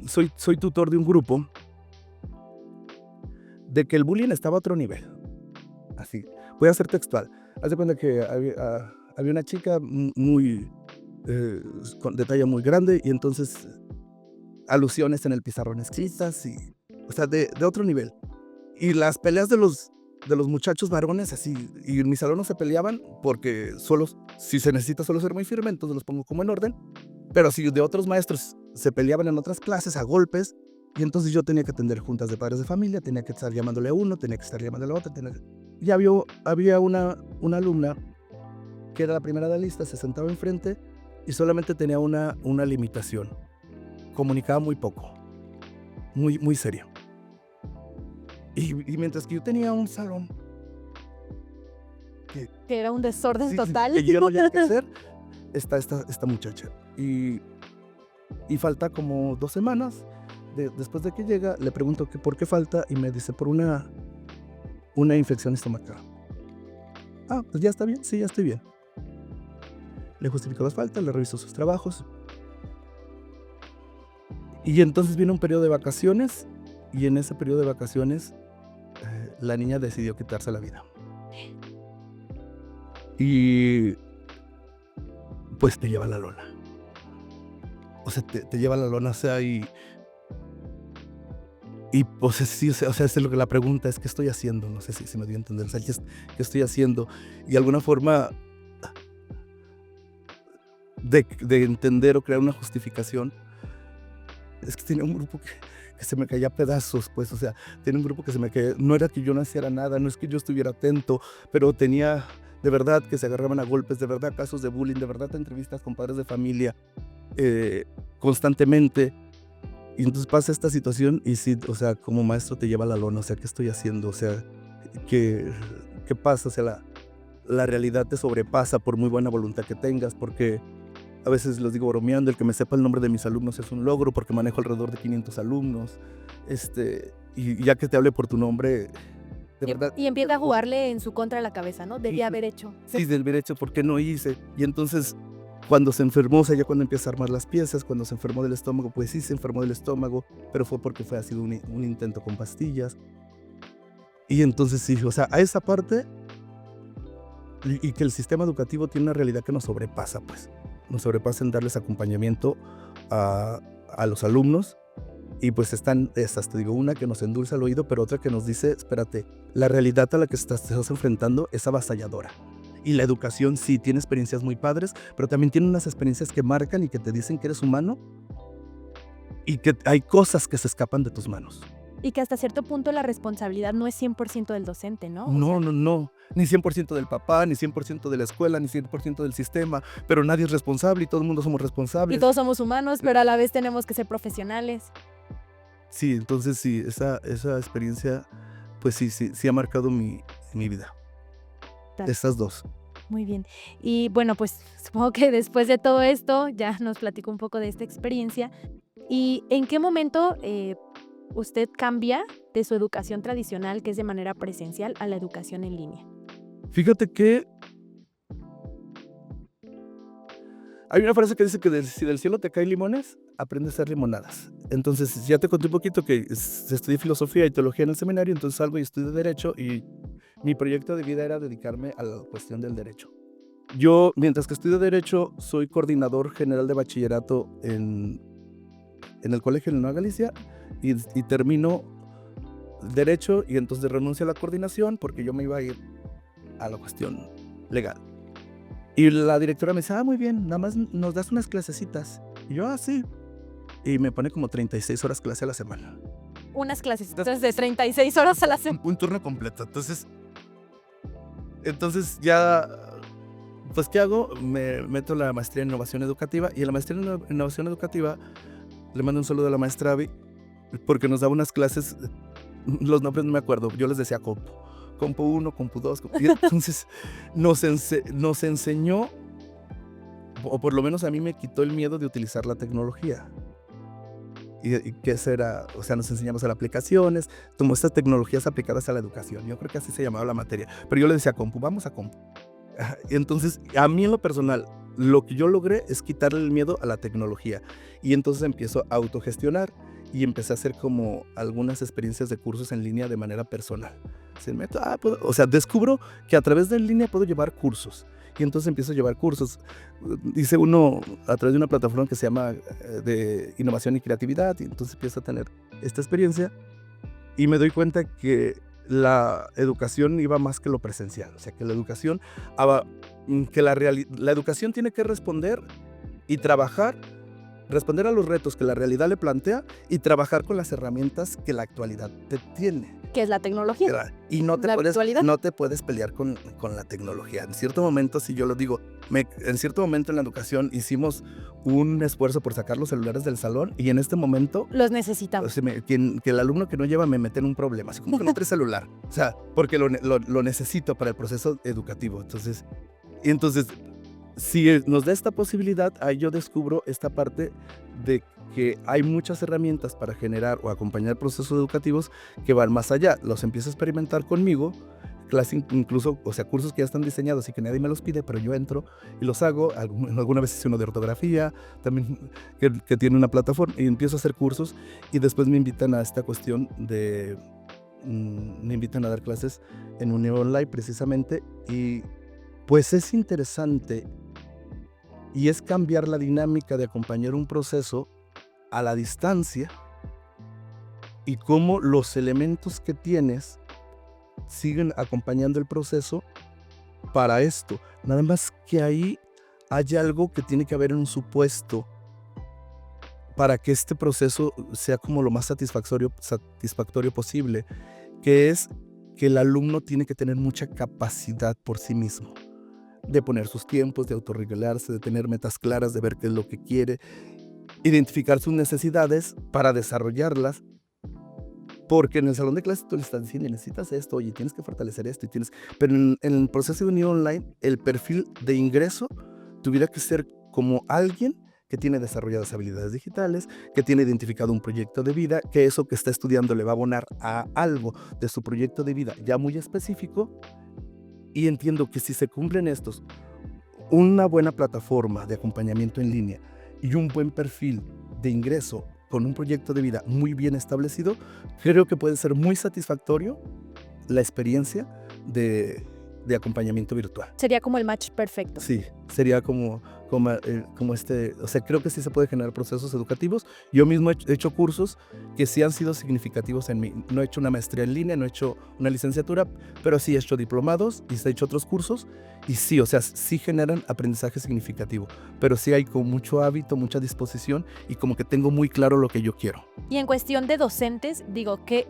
[SPEAKER 2] soy tutor de un grupo de que el bullying estaba a otro nivel. Así, voy a ser textual. Haz de cuenta que había una chica de talla muy grande y entonces alusiones en el pizarrón escritas y, o sea, de otro nivel. Y las peleas de los muchachos varones así, y en mi salón no se peleaban porque si se necesita solo ser muy firme, entonces los pongo como en orden. Pero si de otros maestros se peleaban en otras clases a golpes, y entonces yo tenía que atender juntas de padres de familia, tenía que estar llamándole a uno, tenía que estar llamándole a otro. Y había una alumna que era la primera de la lista, se sentaba enfrente y solamente tenía una limitación. Comunicaba muy poco, muy, muy serio. Y mientras que yo tenía un salón
[SPEAKER 1] Que era un desorden total.
[SPEAKER 2] que yo no había que hacer, está esta muchacha. Y falta como 2 semanas. Después de que llega, le pregunto que por qué falta y me dice por una infección estomacal. Ah, pues ya está bien, sí, ya estoy bien. Le justificó las faltas, le revisó sus trabajos. Y entonces viene un periodo de vacaciones y en ese periodo de vacaciones la niña decidió quitarse la vida. Y pues te lleva la lona. O sea, te lleva la lona, o sea, y pues sí, o sea, es lo que la pregunta es, ¿qué estoy haciendo? No sé si me dio a entender, o sea, ¿qué estoy haciendo? Y de alguna forma de entender o crear una justificación, es que tenía un grupo que se me caía a pedazos, pues, o sea, tenía un grupo que se me caía, no era que yo no hiciera nada, no es que yo estuviera atento, pero tenía de verdad que se agarraban a golpes, de verdad casos de bullying, de verdad entrevistas con padres de familia, constantemente. Y entonces pasa esta situación y sí, o sea, como maestro te lleva la lona, o sea, ¿qué estoy haciendo? O sea, ¿qué pasa? O sea, la realidad te sobrepasa por muy buena voluntad que tengas, porque a veces les digo bromeando, el que me sepa el nombre de mis alumnos es un logro, porque manejo alrededor de 500 alumnos, y ya que te hable por tu nombre, de verdad.
[SPEAKER 1] Y empieza a jugarle en su contra la cabeza, ¿no? Debía haber hecho.
[SPEAKER 2] Sí, del haber hecho, ¿por qué no hice? Y entonces, cuando se enfermó, o sea, ya cuando empieza a armar las piezas, cuando se enfermó del estómago, pues sí se enfermó del estómago, pero fue porque ha sido un intento con pastillas. Y entonces sí, o sea, a esa parte, y que el sistema educativo tiene una realidad que nos sobrepasa, pues. Nos sobrepasa en darles acompañamiento a los alumnos. Y pues están estas, te digo, una que nos endulza el oído, pero otra que nos dice, espérate, la realidad a la que te estás enfrentando es avasalladora. Y la educación sí tiene experiencias muy padres, pero también tiene unas experiencias que marcan y que te dicen que eres humano y que hay cosas que se escapan de tus manos.
[SPEAKER 1] Y que hasta cierto punto la responsabilidad no es 100% del docente, ¿no?
[SPEAKER 2] No. Ni 100% del papá, ni 100% de la escuela, ni 100% del sistema. Pero nadie es responsable y todo el mundo somos responsables.
[SPEAKER 1] Y todos somos humanos, pero a la vez tenemos que ser profesionales.
[SPEAKER 2] Sí, entonces sí, esa experiencia, pues sí ha marcado mi vida.
[SPEAKER 1] Tal.
[SPEAKER 2] Estas dos.
[SPEAKER 1] Muy bien. Y bueno, pues supongo que después de todo esto ya nos platicó un poco de esta experiencia. ¿Y en qué momento usted cambia de su educación tradicional, que es de manera presencial, a la educación en línea?
[SPEAKER 2] Fíjate que hay una frase que dice que si del cielo te caen limones, aprende a hacer limonadas. Entonces, ya te conté un poquito que estudié filosofía y teología en el seminario, entonces salgo y estudio derecho y mi proyecto de vida era dedicarme a la cuestión del derecho. Yo, mientras que estudio derecho, soy coordinador general de bachillerato en el colegio en Nueva Galicia y termino derecho y entonces renuncio a la coordinación porque yo me iba a ir a la cuestión legal. Y la directora me dice, muy bien, nada más nos das unas clasecitas. Y yo, sí. Y me pone como 36 horas clase a la semana.
[SPEAKER 1] Unas clases de 36 horas a la semana.
[SPEAKER 2] Un turno completo. Entonces ya, pues ¿qué hago? Me meto a la maestría en innovación educativa y en la maestría en innovación educativa le mando un saludo a la maestra Abby porque nos daba unas clases, los nombres no me acuerdo, yo les decía Compu 1, Compu 2, y entonces nos enseñó, o por lo menos a mí me quitó el miedo de utilizar la tecnología. Y que eso era, o sea, nos enseñamos a las aplicaciones, como estas tecnologías aplicadas a la educación. Yo creo que así se llamaba la materia. Pero yo le decía Compu, vamos a Compu. Y entonces, a mí en lo personal, lo que yo logré es quitarle el miedo a la tecnología. Y entonces empiezo a autogestionar y empecé a hacer como algunas experiencias de cursos en línea de manera personal. O sea, descubro que a través de en línea puedo llevar cursos. Y entonces empiezo a llevar cursos. Hice uno a través de una plataforma que se llama de innovación y creatividad. Y entonces empiezo a tener esta experiencia y me doy cuenta que la educación iba más que lo presencial. O sea, que la educación, que la educación tiene que responder y responder a los retos que la realidad le plantea y trabajar con las herramientas que la actualidad te tiene.
[SPEAKER 1] ¿Qué es la tecnología?
[SPEAKER 2] Y no te puedes pelear con la tecnología. En cierto momento, si yo lo digo, en cierto momento en la educación hicimos un esfuerzo por sacar los celulares del salón y en este momento
[SPEAKER 1] los necesitamos.
[SPEAKER 2] Que el alumno que no lleva me mete en un problema, así como que no trae celular. O sea, porque lo necesito para el proceso educativo. Entonces, si nos da esta posibilidad, ahí yo descubro esta parte de que hay muchas herramientas para generar o acompañar procesos educativos que van más allá. Los empiezo a experimentar conmigo, incluso, o sea, cursos que ya están diseñados y que nadie me los pide, pero yo entro y los hago. Alguna vez hice uno de ortografía, también que tiene una plataforma, y empiezo a hacer cursos y después me invitan a esta cuestión me invitan a dar clases en Unión Online precisamente, y pues es interesante y es cambiar la dinámica de acompañar un proceso a la distancia y cómo los elementos que tienes siguen acompañando el proceso para esto. Nada más que ahí hay algo que tiene que haber en un supuesto para que este proceso sea como lo más satisfactorio posible, que es que el alumno tiene que tener mucha capacidad por sí mismo, de poner sus tiempos, de autorregularse, de tener metas claras, de ver qué es lo que quiere, identificar sus necesidades para desarrollarlas, porque en el salón de clases tú le estás diciendo, necesitas esto, oye, tienes que fortalecer esto, pero en el proceso de Unión Online, el perfil de ingreso tuviera que ser como alguien que tiene desarrolladas habilidades digitales, que tiene identificado un proyecto de vida, que eso que está estudiando le va a abonar a algo de su proyecto de vida ya muy específico. Y entiendo que si se cumplen estos, una buena plataforma de acompañamiento en línea y un buen perfil de ingreso con un proyecto de vida muy bien establecido, creo que puede ser muy satisfactorio la experiencia de acompañamiento virtual.
[SPEAKER 1] Sería como el match perfecto.
[SPEAKER 2] Sí, sería como o sea, creo que sí se puede generar procesos educativos. Yo mismo he hecho cursos que sí han sido significativos en mí. No he hecho una maestría en línea, no he hecho una licenciatura, pero sí he hecho diplomados y he hecho otros cursos y sí, o sea, sí generan aprendizaje significativo, pero sí hay con mucho hábito, mucha disposición y como que tengo muy claro lo que yo quiero.
[SPEAKER 1] Y en cuestión de docentes, digo, ¿qué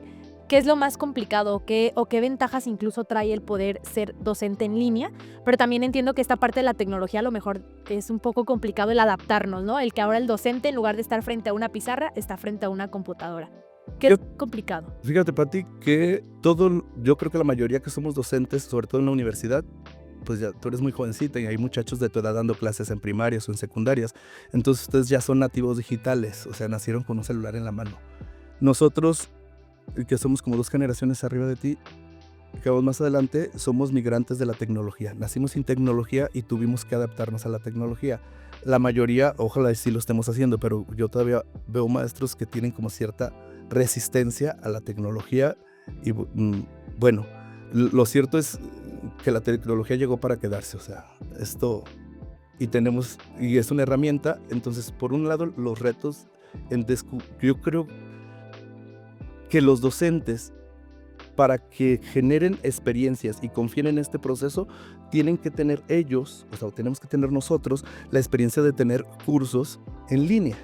[SPEAKER 1] es lo más complicado o qué ventajas incluso trae el poder ser docente en línea? Pero también entiendo que esta parte de la tecnología a lo mejor es un poco complicado el adaptarnos, ¿no? El que ahora el docente, en lugar de estar frente a una pizarra, está frente a una computadora. Qué complicado.
[SPEAKER 2] Fíjate, Pati, que yo creo que la mayoría que somos docentes, sobre todo en la universidad, pues ya tú eres muy jovencita y hay muchachos de tu edad dando clases en primarias o en secundarias. Entonces ustedes ya son nativos digitales, o sea, nacieron con un celular en la mano. Nosotros, que somos como 2 generaciones arriba de ti, que vamos más adelante, somos migrantes de la tecnología. Nacimos sin tecnología y tuvimos que adaptarnos a la tecnología. La mayoría, ojalá sí lo estemos haciendo, pero yo todavía veo maestros que tienen como cierta resistencia a la tecnología y bueno, lo cierto es que la tecnología llegó para quedarse, o sea, esto y es una herramienta. Entonces, por un lado, los retos yo creo que los docentes, para que generen experiencias y confíen en este proceso, tienen que tener ellos, o sea, tenemos que tener nosotros la experiencia de tener cursos en línea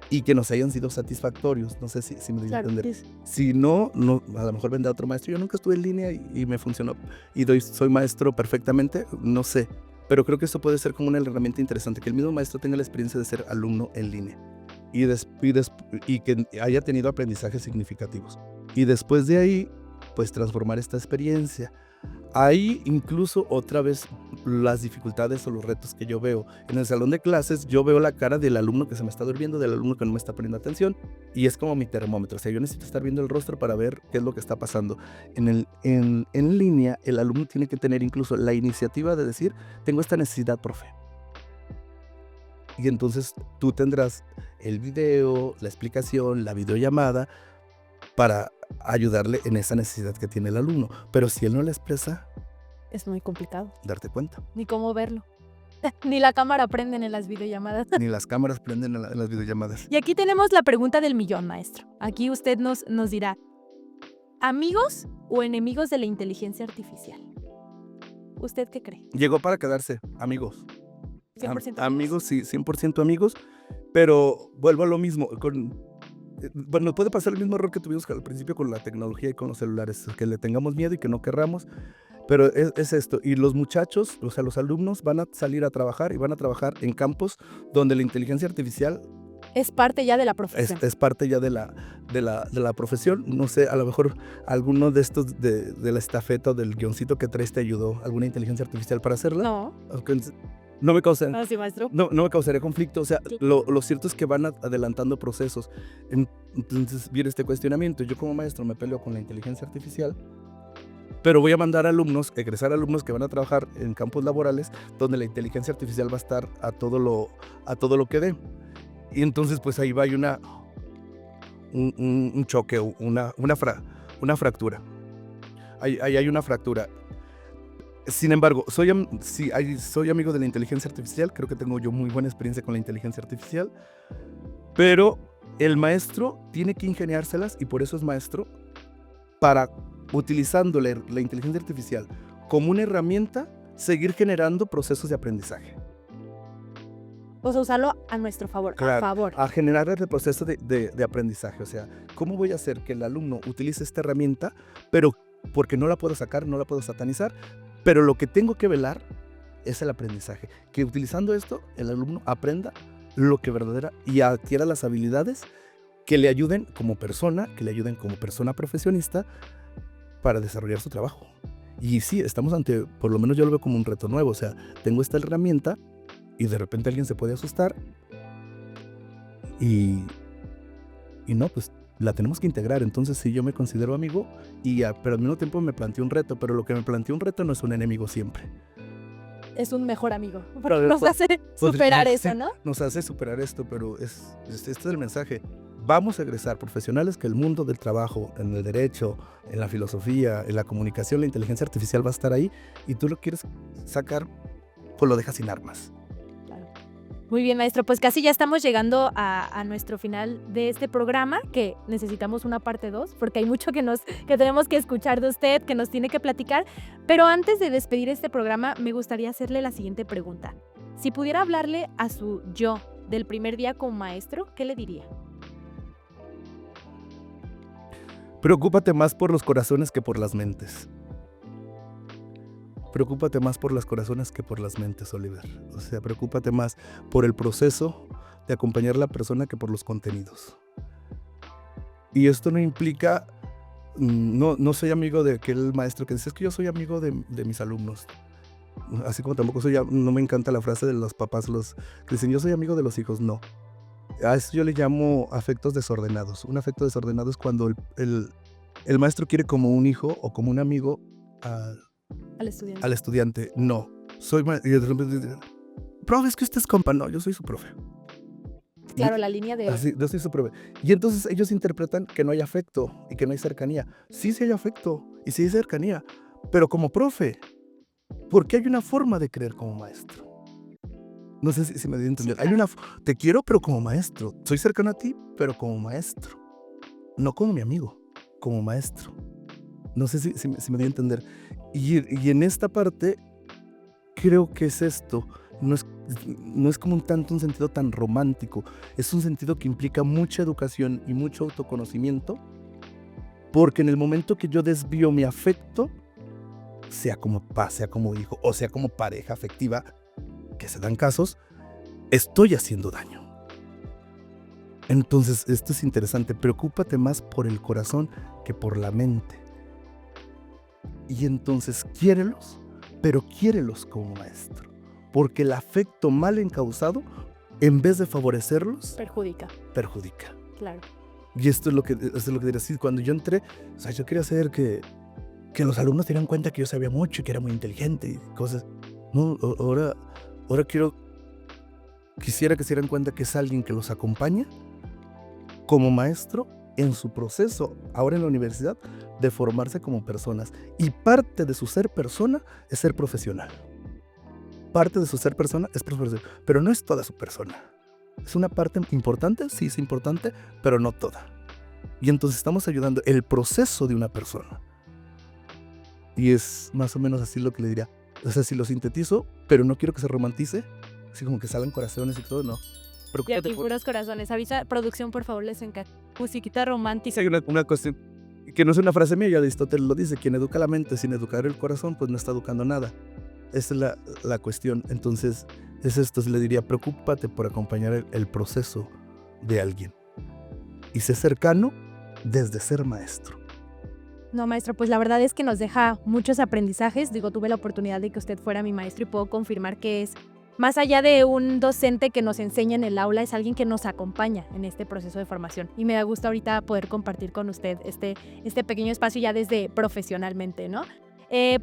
[SPEAKER 2] y que nos hayan sido satisfactorios. No sé si me doy a entender.
[SPEAKER 1] Sí.
[SPEAKER 2] Si no, a lo mejor vendrá otro maestro. Yo nunca estuve en línea y me funcionó y soy maestro perfectamente, no sé. Pero creo que esto puede ser como una herramienta interesante, que el mismo maestro tenga la experiencia de ser alumno en línea y que haya tenido aprendizajes significativos. Y después de ahí, pues transformar esta experiencia. Ahí incluso otra vez las dificultades o los retos que yo veo. En el salón de clases yo veo la cara del alumno que se me está durmiendo, del alumno que no me está poniendo atención, y es como mi termómetro. O sea, yo necesito estar viendo el rostro para ver qué es lo que está pasando. En línea, el alumno tiene que tener incluso la iniciativa de decir, tengo esta necesidad, profe. Y entonces tú tendrás el video, la explicación, la videollamada para ayudarle en esa necesidad que tiene el alumno. Pero si él no la expresa,
[SPEAKER 1] es muy complicado.
[SPEAKER 2] Darte cuenta.
[SPEAKER 1] Ni cómo verlo. Ni la cámara prenden en las videollamadas.
[SPEAKER 2] Ni las cámaras prenden en las videollamadas.
[SPEAKER 1] Y aquí tenemos la pregunta del millón, maestro. Aquí usted nos dirá, ¿amigos o enemigos de la inteligencia artificial? ¿Usted qué cree?
[SPEAKER 2] Llegó para quedarse, amigos.
[SPEAKER 1] 100%
[SPEAKER 2] amigos, sí, 100% amigos, pero vuelvo a lo mismo. Bueno, puede pasar el mismo error que tuvimos al principio con la tecnología y con los celulares, que le tengamos miedo y que no querramos, pero es esto. Y los muchachos, o sea, los alumnos van a salir a trabajar y van a trabajar en campos donde la inteligencia artificial
[SPEAKER 1] es parte ya de la profesión.
[SPEAKER 2] Es parte ya de la profesión. No sé, a lo mejor alguno de estos de la estafeta o del guioncito que traes te ayudó, alguna inteligencia artificial para hacerla.
[SPEAKER 1] No.
[SPEAKER 2] No me causa.
[SPEAKER 1] Ah, sí, maestro.
[SPEAKER 2] No me causaría conflicto. O sea, lo cierto es que van adelantando procesos. Entonces viene este cuestionamiento. Yo como maestro me peleo con la inteligencia artificial, pero voy a mandar egresar alumnos que van a trabajar en campos laborales donde la inteligencia artificial va a estar a todo lo que dé. Y entonces pues ahí va un choque, una fractura. Ahí hay una fractura. Sin embargo, soy amigo de la inteligencia artificial. Creo que tengo yo muy buena experiencia con la inteligencia artificial. Pero el maestro tiene que ingeniárselas, y por eso es maestro, para, utilizando la inteligencia artificial como una herramienta, seguir generando procesos de aprendizaje.
[SPEAKER 1] O sea, usarlo a nuestro favor,
[SPEAKER 2] claro,
[SPEAKER 1] a favor.
[SPEAKER 2] A generar el proceso de aprendizaje. O sea, ¿cómo voy a hacer que el alumno utilice esta herramienta, pero porque no la puedo sacar, no la puedo satanizar, pero lo que tengo que velar es el aprendizaje? Que utilizando esto, el alumno aprenda lo que verdadera y adquiera las habilidades que le ayuden como persona, que le ayuden como persona profesionista para desarrollar su trabajo. Y sí, estamos ante, por lo menos yo lo veo como un reto nuevo. O sea, tengo esta herramienta y de repente alguien se puede asustar y no, pues la tenemos que integrar. Entonces sí, yo me considero amigo, pero al mismo tiempo me planteo un reto, pero lo que me plantea un reto no es un enemigo siempre.
[SPEAKER 1] Es un mejor amigo, porque nos hace superar eso, ¿no?
[SPEAKER 2] Nos hace superar esto, pero este es el mensaje. Vamos a egresar profesionales que el mundo del trabajo, en el derecho, en la filosofía, en la comunicación, la inteligencia artificial va a estar ahí, y tú lo quieres sacar, pues lo dejas sin armas.
[SPEAKER 1] Muy bien, maestro, pues casi ya estamos llegando a nuestro final de este programa, que necesitamos una parte 2, porque hay mucho que tenemos que escuchar de usted, que nos tiene que platicar. Pero antes de despedir este programa, me gustaría hacerle la siguiente pregunta. Si pudiera hablarle a su yo del primer día como maestro, ¿qué le diría?
[SPEAKER 2] Preocúpate más por los corazones que por las mentes. Preocúpate más por los corazones que por las mentes, Oliver. O sea, preocúpate más por el proceso de acompañar a la persona que por los contenidos. Y esto no implica, no soy amigo de aquel maestro que dice, es que yo soy amigo de mis alumnos. Así como tampoco no me encanta la frase de los papás que dicen, yo soy amigo de los hijos. No. A eso yo le llamo afectos desordenados. Un afecto desordenado es cuando el maestro quiere como un hijo o como un amigo al estudiante. No. Y de repente, profe, es que usted es compa. No, yo soy su profe.
[SPEAKER 1] Claro, la línea de...
[SPEAKER 2] Así, yo soy su profe. Y entonces ellos interpretan que no hay afecto y que no hay cercanía. Sí hay afecto y sí hay cercanía, pero como profe, porque hay una forma de creer como maestro. No sé si me dio a entender.
[SPEAKER 1] Sí, claro.
[SPEAKER 2] Te quiero, pero como maestro. Soy cercano a ti, pero como maestro. No como mi amigo, como maestro. No sé si me dio a entender. Y en esta parte, creo que es esto. No es como un sentido tan romántico. Es un sentido que implica mucha educación y mucho autoconocimiento. Porque en el momento que yo desvío mi afecto, sea como papá, sea como hijo, o sea como pareja afectiva, que se dan casos, estoy haciendo daño. Entonces, esto es interesante. Preocúpate más por el corazón que por la mente. Y entonces quiérelos, pero quiérelos como maestro. Porque el afecto mal encauzado, en vez de favorecerlos, perjudica.
[SPEAKER 1] Claro.
[SPEAKER 2] Y esto es lo que diría así. Cuando yo entré, o sea, yo quería hacer que los alumnos se dieran cuenta que yo sabía mucho y que era muy inteligente y cosas. No, ahora quisiera que se dieran cuenta que es alguien que los acompaña como maestro en su proceso, ahora en la universidad, de formarse como personas. Y parte de su ser persona es ser profesional. Parte de su ser persona es profesional, pero no es toda su persona. Es una parte importante, sí es importante, pero no toda. Y entonces estamos ayudando el proceso de una persona. Y es más o menos así lo que le diría. O sea, si lo sintetizo, pero no quiero que se romantice, así como que salgan corazones y todo, no.
[SPEAKER 1] Y aquí puros corazones. Avisa, producción, por favor, les encanta. Musiquita romántica.
[SPEAKER 2] Hay una cuestión, que no es una frase mía, ya Aristóteles lo dice, quien educa la mente sin educar el corazón, pues no está educando nada. Esa es la cuestión. Entonces, es esto, le diría, preocúpate por acompañar el proceso de alguien. Y sé cercano desde ser maestro.
[SPEAKER 1] No, maestro, pues la verdad es que nos deja muchos aprendizajes. Digo, tuve la oportunidad de que usted fuera mi maestro y puedo confirmar que es, más allá de un docente que nos enseña en el aula, es alguien que nos acompaña en este proceso de formación. Y me da gusto ahorita poder compartir con usted este pequeño espacio ya desde profesionalmente, ¿no?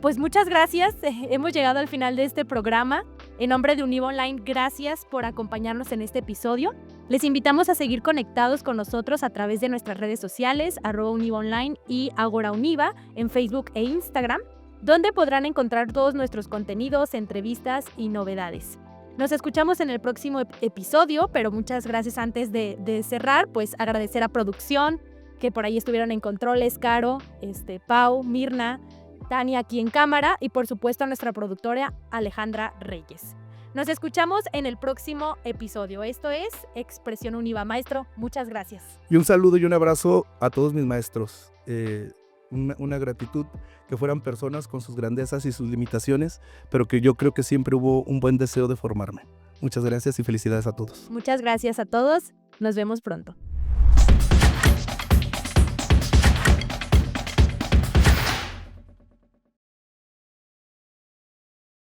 [SPEAKER 1] Pues muchas gracias. Hemos llegado al final de este programa. En nombre de Univa Online, gracias por acompañarnos en este episodio. Les invitamos a seguir conectados con nosotros a través de nuestras redes sociales, @Univa Online y Agora Univa en Facebook e Instagram, donde podrán encontrar todos nuestros contenidos, entrevistas y novedades. Nos escuchamos en el próximo episodio, pero muchas gracias antes de cerrar, pues agradecer a producción, que por ahí estuvieron en controles, Caro, Pau, Mirna, Tania aquí en cámara y por supuesto a nuestra productora Alejandra Reyes. Nos escuchamos en el próximo episodio. Esto es Expresión Univa. Maestro, muchas gracias.
[SPEAKER 2] Y un saludo y un abrazo a todos mis maestros. Una gratitud, que fueran personas con sus grandezas y sus limitaciones, pero que yo creo que siempre hubo un buen deseo de formarme. Muchas gracias y felicidades a todos.
[SPEAKER 1] Muchas gracias a todos. Nos vemos pronto.